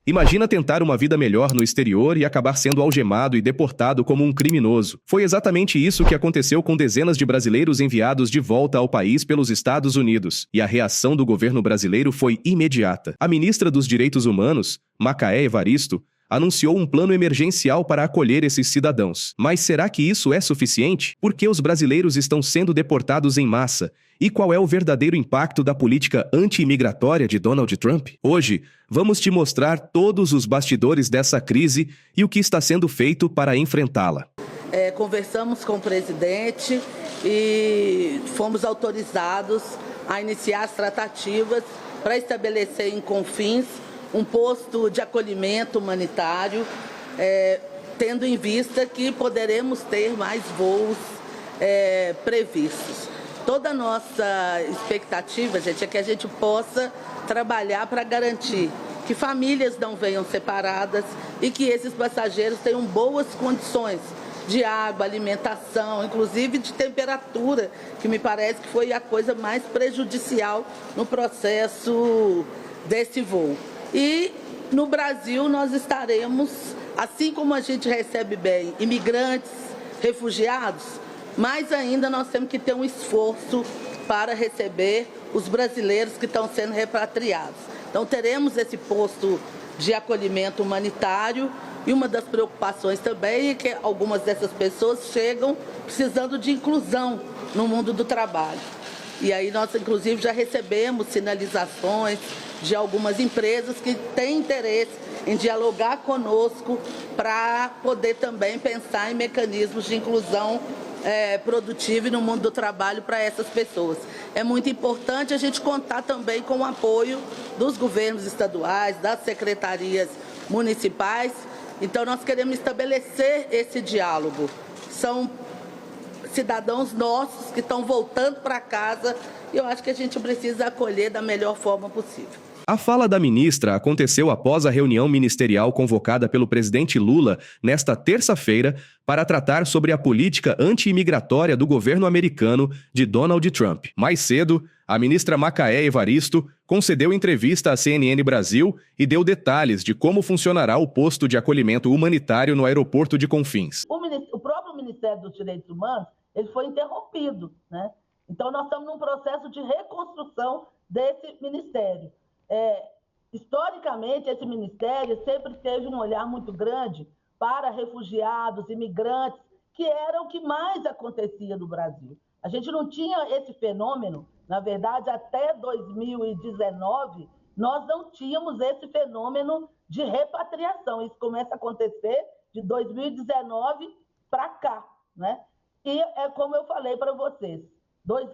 Imagina tentar uma vida melhor no exterior e acabar sendo algemado e deportado como um criminoso. Foi exatamente isso que aconteceu com dezenas de brasileiros enviados de volta ao país pelos Estados Unidos. E a reação do governo brasileiro foi imediata. A ministra dos Direitos Humanos, Macaé Evaristo, anunciou um plano emergencial para acolher esses cidadãos. Mas será que isso é suficiente? Por que os brasileiros estão sendo deportados em massa? E qual é o verdadeiro impacto da política anti-imigratória de Donald Trump? Hoje, vamos te mostrar todos os bastidores dessa crise e o que está sendo feito para enfrentá-la. Conversamos com o presidente e fomos autorizados a iniciar as tratativas para estabelecer em Confins um posto de acolhimento humanitário, tendo em vista que poderemos ter mais voos previstos. Toda a nossa expectativa, gente, é que a gente possa trabalhar para garantir que famílias não venham separadas e que esses passageiros tenham boas condições de água, alimentação, inclusive de temperatura, que me parece que foi a coisa mais prejudicial no processo desse voo. E no Brasil nós estaremos, assim como a gente recebe bem imigrantes, refugiados, mais ainda nós temos que ter um esforço para receber os brasileiros que estão sendo repatriados. Então teremos esse posto de acolhimento humanitário e uma das preocupações também é que algumas dessas pessoas chegam precisando de inclusão no mundo do trabalho. E aí nós, inclusive, já recebemos sinalizações de algumas empresas que têm interesse em dialogar conosco para poder também pensar em mecanismos de inclusão produtiva e no mundo do trabalho para essas pessoas. É muito importante a gente contar também com o apoio dos governos estaduais, das secretarias municipais. Então, nós queremos estabelecer esse diálogo. São cidadãos nossos que estão voltando para casa e eu acho que a gente precisa acolher da melhor forma possível. A fala da ministra aconteceu após a reunião ministerial convocada pelo presidente Lula nesta terça-feira para tratar sobre a política anti-imigratória do governo americano de Donald Trump. Mais cedo, a ministra Macaé Evaristo concedeu entrevista à CNN Brasil e deu detalhes de como funcionará o posto de acolhimento humanitário no aeroporto de Confins. O próprio Ministério dos Direitos Humanos ele foi interrompido, né? Então, nós estamos num processo de reconstrução desse ministério. Historicamente, esse ministério sempre teve um olhar muito grande para refugiados, imigrantes, que era o que mais acontecia no Brasil. A gente não tinha esse fenômeno, na verdade, até 2019, nós não tínhamos esse fenômeno de repatriação. Isso começa a acontecer de 2019 para cá, né? E é como eu falei para vocês,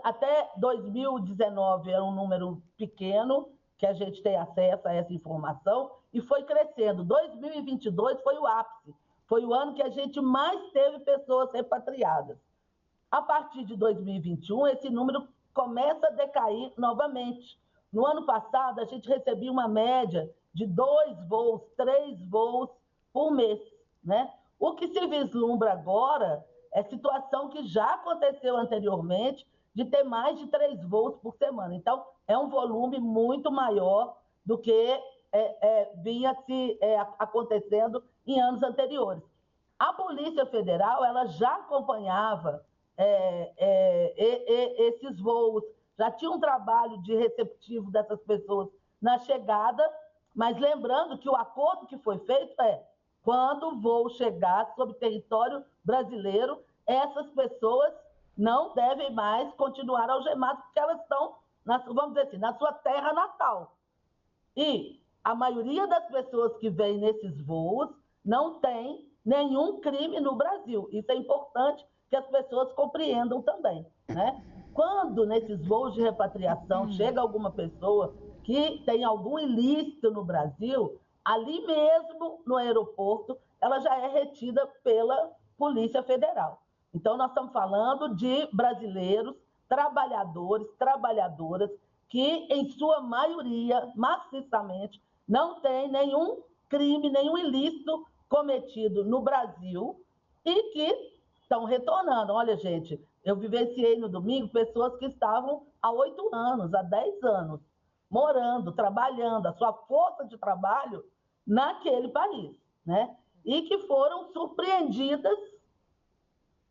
até 2019 era um número pequeno, que a gente tem acesso a essa informação, e foi crescendo. 2022 foi o ápice, foi o ano que a gente mais teve pessoas repatriadas. A partir de 2021, esse número começa a decair novamente. No ano passado, a gente recebia uma média de 2 voos, 3 voos por mês, né? O que se vislumbra agora é situação que já aconteceu anteriormente, de ter mais de 3 voos por semana. Então, é um volume muito maior do que vinha se acontecendo em anos anteriores. A Polícia Federal ela já acompanhava esses voos, já tinha um trabalho de receptivo dessas pessoas na chegada, mas lembrando que o acordo que foi feito quando o voo chegar sobre território brasileiro, essas pessoas não devem mais continuar algemadas, porque elas estão, vamos dizer assim, na sua terra natal. E a maioria das pessoas que vêm nesses voos não tem nenhum crime no Brasil. Isso é importante que as pessoas compreendam também, né? Quando nesses voos de repatriação chega alguma pessoa que tem algum ilícito no Brasil, ali mesmo no aeroporto, ela já é retida pela Polícia Federal. Então, nós estamos falando de brasileiros, trabalhadores, trabalhadoras, que, em sua maioria, maciçamente, não tem nenhum crime, nenhum ilícito cometido no Brasil e que estão retornando. Olha, gente, eu vivenciei no domingo pessoas que estavam há 8 anos, há 10 anos, morando, trabalhando. A sua força de trabalho naquele país, né? E que foram surpreendidas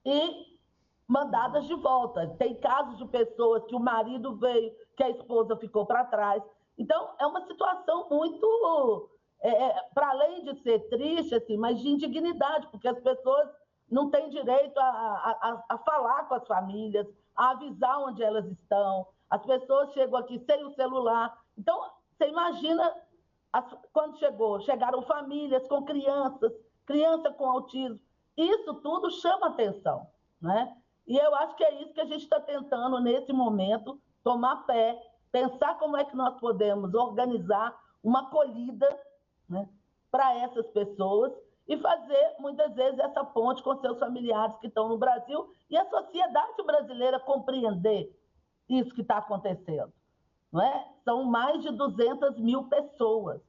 e mandadas de volta. Tem casos de pessoas que o marido veio, que a esposa ficou para trás. Então, é uma situação muito, para além de ser triste, assim, mas de indignidade, porque as pessoas não têm direito a falar com as famílias, a avisar onde elas estão. As pessoas chegam aqui sem o celular. Então, você imagina quando chegaram famílias com crianças, criança com autismo. Isso tudo chama atenção, né? E eu acho que é isso que a gente está tentando, nesse momento, tomar pé, pensar como é que nós podemos organizar uma acolhida, né, para essas pessoas e fazer, muitas vezes, essa ponte com seus familiares que estão no Brasil e a sociedade brasileira compreender isso que está acontecendo. Não é? São mais de 200 mil pessoas.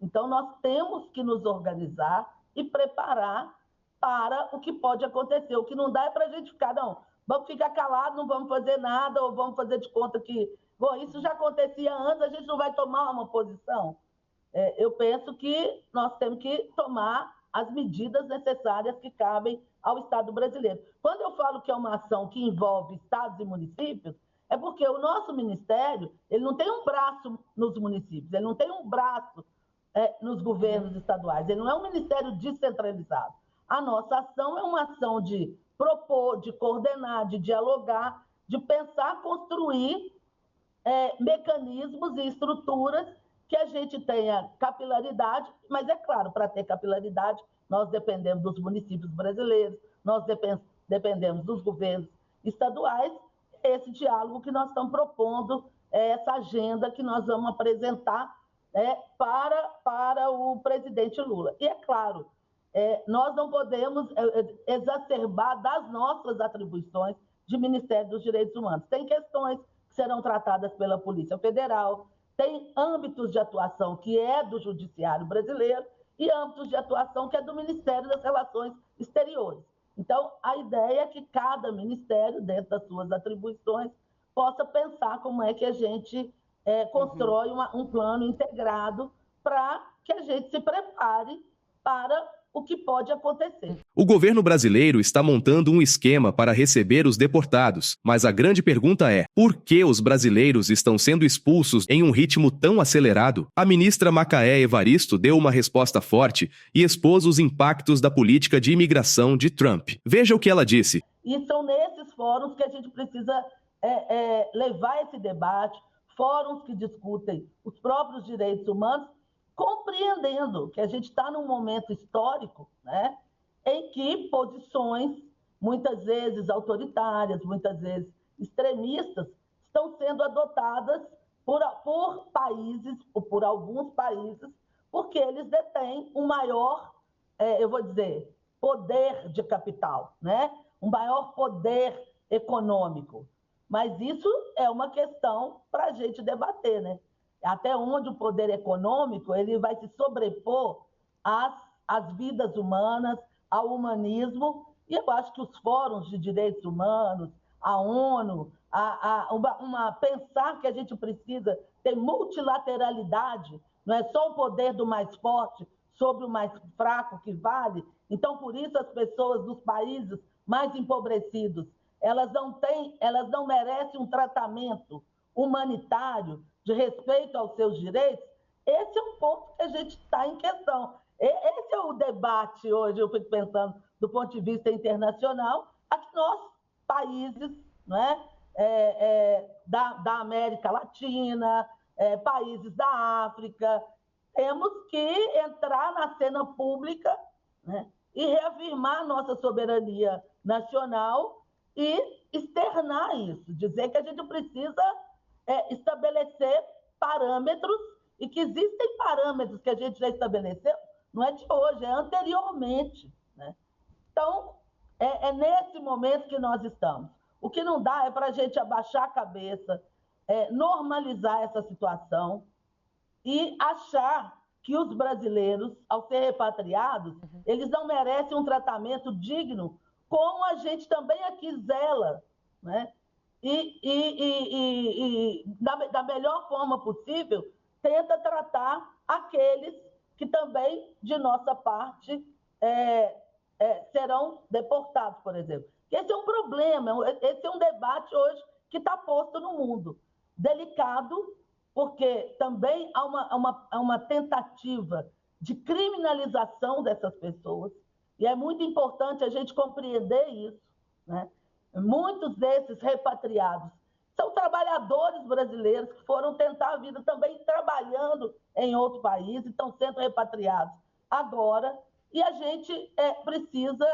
Então, nós temos que nos organizar e preparar para o que pode acontecer. O que não dá é para a gente ficar, não, vamos ficar calados, não vamos fazer nada, ou vamos fazer de conta que, bom, isso já acontecia antes, a gente não vai tomar uma posição. Eu penso que nós temos que tomar as medidas necessárias que cabem ao Estado brasileiro. Quando eu falo que é uma ação que envolve estados e municípios, é porque o nosso ministério, ele não tem um braço nos municípios, ele não tem um braço nos governos estaduais, ele não é um ministério descentralizado. A nossa ação é uma ação de propor, de coordenar, de dialogar, de pensar, construir mecanismos e estruturas que a gente tenha capilaridade, mas é claro, para ter capilaridade, nós dependemos dos municípios brasileiros, nós dependemos dos governos estaduais, esse diálogo que nós estamos propondo, essa agenda que nós vamos apresentar para o presidente Lula. E é claro, nós não podemos exacerbar das nossas atribuições de Ministério dos Direitos Humanos. Tem questões que serão tratadas pela Polícia Federal, tem âmbitos de atuação que é do Judiciário brasileiro e âmbitos de atuação que é do Ministério das Relações Exteriores. Então, a ideia é que cada ministério, dentro das suas atribuições, possa pensar como é que a gente constrói um plano integrado para que a gente se prepare para o que pode acontecer. O governo brasileiro está montando um esquema para receber os deportados, mas a grande pergunta é: por que os brasileiros estão sendo expulsos em um ritmo tão acelerado? A ministra Macaé Evaristo deu uma resposta forte e expôs os impactos da política de imigração de Trump. Veja o que ela disse. E são nesses fóruns que a gente precisa levar esse debate, fóruns que discutem os próprios direitos humanos, compreendendo que a gente está num momento histórico, né, em que posições, muitas vezes autoritárias, muitas vezes extremistas, estão sendo adotadas por países, ou por alguns países, porque eles detêm um maior, eu vou dizer, poder de capital, né? Um maior poder econômico. Mas isso é uma questão para a gente debater, né? Até onde o poder econômico ele vai se sobrepor às vidas humanas, ao humanismo, e eu acho que os fóruns de direitos humanos, a ONU, pensar que a gente precisa ter multilateralidade, não é só o poder do mais forte sobre o mais fraco que vale. Então, por isso, as pessoas dos países mais empobrecidos, elas não merecem um tratamento humanitário de respeito aos seus direitos. Esse é um ponto que a gente está em questão. Esse é o debate hoje, eu fico pensando, do ponto de vista internacional, a que nós, países, né, da América Latina, países da África, temos que entrar na cena pública, né, e reafirmar nossa soberania nacional e externar isso, dizer que a gente precisa estabelecer parâmetros e que existem parâmetros que a gente já estabeleceu, não é de hoje, é anteriormente, né? Então, é nesse momento que nós estamos. O que não dá é para a gente abaixar a cabeça, normalizar essa situação e achar que os brasileiros, ao ser repatriados, eles não merecem um tratamento digno, como a gente também aqui zela, né? Da melhor forma possível, tenta tratar aqueles que também, de nossa parte, serão deportados, por exemplo. Esse é um problema, esse é um debate hoje que está posto no mundo. Delicado, porque também há uma tentativa de criminalização dessas pessoas, e é muito importante a gente compreender isso, né? Muitos desses repatriados são trabalhadores brasileiros que foram tentar a vida também trabalhando em outro país e estão sendo repatriados agora, e a gente precisa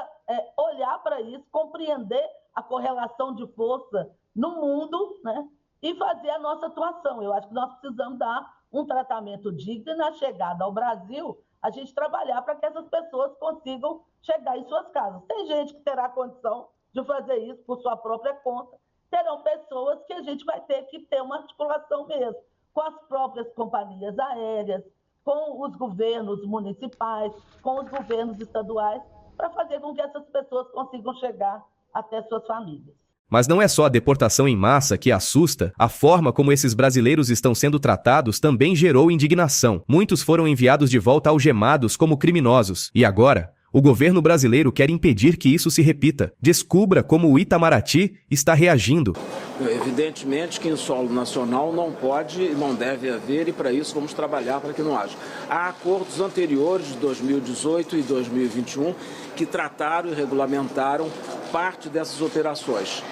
olhar para isso, compreender a correlação de força no mundo, né? E fazer a nossa atuação. Eu acho que nós precisamos dar um tratamento digno e, na chegada ao Brasil, a gente trabalhar para que essas pessoas consigam chegar em suas casas. Tem gente que terá condição de fazer isso por sua própria conta, terão pessoas que a gente vai ter que ter uma articulação mesmo com as próprias companhias aéreas, com os governos municipais, com os governos estaduais, para fazer com que essas pessoas consigam chegar até suas famílias. Mas não é só a deportação em massa que assusta, a forma como esses brasileiros estão sendo tratados também gerou indignação. Muitos foram enviados de volta algemados como criminosos. E agora, o governo brasileiro quer impedir que isso se repita. Descubra como o Itamaraty está reagindo. Evidentemente que em solo nacional não pode e não deve haver, e para isso vamos trabalhar para que não haja. Há acordos anteriores de 2018 e 2021 que trataram e regulamentaram parte dessas operações.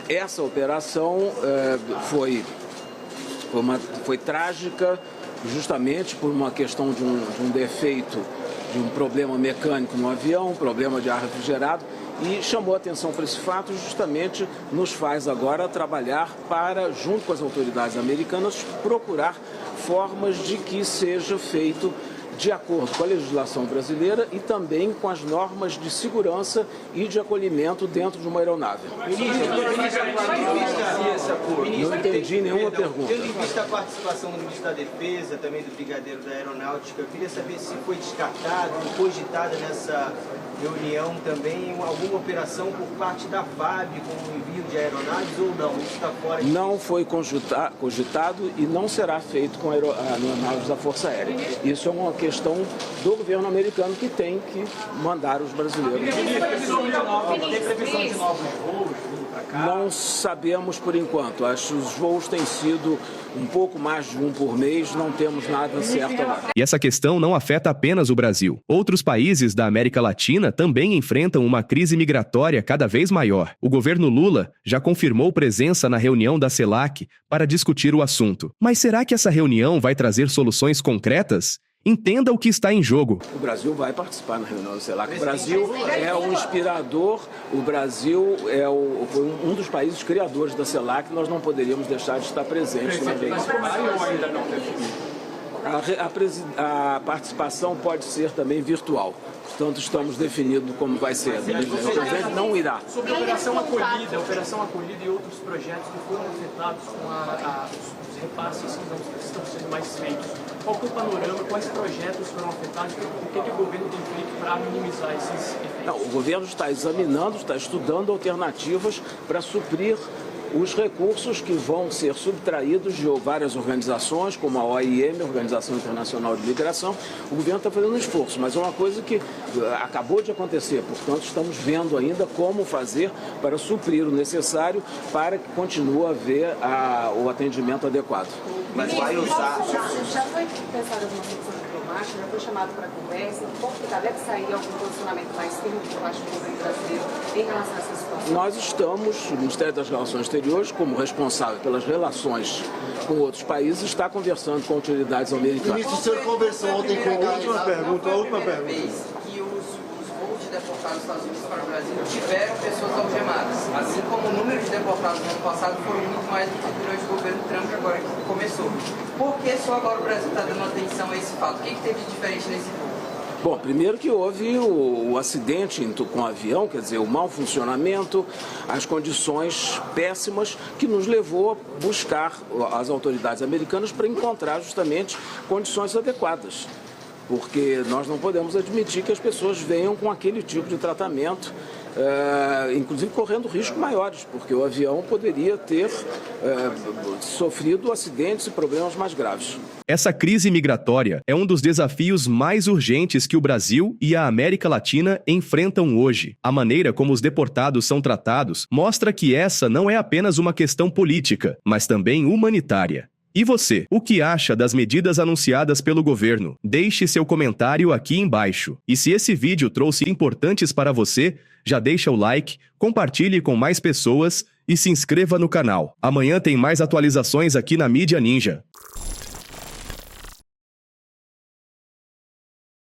Essa operação foi trágica justamente por uma questão de um defeito, de um problema mecânico no avião, um problema de ar refrigerado, e chamou a atenção para esse fato, justamente nos faz agora trabalhar para, junto com as autoridades americanas, procurar formas de que seja feito de acordo com a legislação brasileira e também com as normas de segurança e de acolhimento dentro de uma aeronave. Não entendi nenhuma pergunta. Tendo em vista a participação do ministro da Defesa, também do brigadeiro da Aeronáutica, eu queria saber se foi descartado, cogitada nessa reunião também alguma operação por parte da FAB com o envio de aeronaves ou não? Isso está fora de... Não foi cogitado e não será feito com aeronaves da Força Aérea. Isso é uma questão do governo americano que tem que mandar os brasileiros. Tem previsão de novos voos para cá? Não sabemos por enquanto. Acho que os voos têm sido um pouco mais de um por mês, não temos nada certo agora. E essa questão não afeta apenas o Brasil. Outros países da América Latina também enfrentam uma crise migratória cada vez maior. O governo Lula já confirmou presença na reunião da CELAC para discutir o assunto. Mas será que essa reunião vai trazer soluções concretas? Entenda o que está em jogo. O Brasil vai participar na reunião da CELAC. O Brasil é um inspirador, o Brasil foi um dos países criadores da CELAC, nós não poderíamos deixar de estar presentes na reunião. A participação pode ser também virtual. Portanto, estamos definindo como vai ser. O presidente não irá. Sobre a Operação Acolhida e outros projetos que foram afetados com os repasses que não estão sendo mais feitos. Qual é o panorama, quais projetos foram afetados e o que o governo tem feito para minimizar esses efeitos? Não, o governo está examinando, está estudando alternativas para suprir os recursos que vão ser subtraídos de várias organizações, como a OIM, Organização Internacional de Migração. O governo está fazendo um esforço, mas é uma coisa que acabou de acontecer, portanto estamos vendo ainda como fazer para suprir o necessário para que continue a haver o atendimento adequado. Mas vai usar... Já foi pensado alguma solução diplomática, já foi chamado para conversa, deve sair algum posicionamento mais firme por parte do governo brasileiro em relação a essa situação? Nós estamos, o Ministério das Relações Exteriores, como responsável pelas relações com outros países, está conversando com autoridades americanas. Ministro, o senhor conversou ontem com a última pergunta. Que os voos de deportados dos Estados Unidos para o Brasil tiveram pessoas algemadas, assim como o número de deportados no ano passado foram muito mais do que durante o governo Trump, agora que começou. Por que só agora o Brasil está dando atenção a esse fato? O que teve de diferente nesse voo? Bom, primeiro que houve o acidente com o avião, quer dizer, o mau funcionamento, as condições péssimas que nos levou a buscar as autoridades americanas para encontrar justamente condições adequadas. Porque nós não podemos admitir que as pessoas venham com aquele tipo de tratamento inclusive correndo riscos maiores, porque o avião poderia ter sofrido acidentes e problemas mais graves. Essa crise migratória é um dos desafios mais urgentes que o Brasil e a América Latina enfrentam hoje. A maneira como os deportados são tratados mostra que essa não é apenas uma questão política, mas também humanitária. E você, o que acha das medidas anunciadas pelo governo? Deixe seu comentário aqui embaixo. E se esse vídeo trouxe importantes para você, já deixa o like, compartilhe com mais pessoas e se inscreva no canal. Amanhã tem mais atualizações aqui na Mídia Ninja.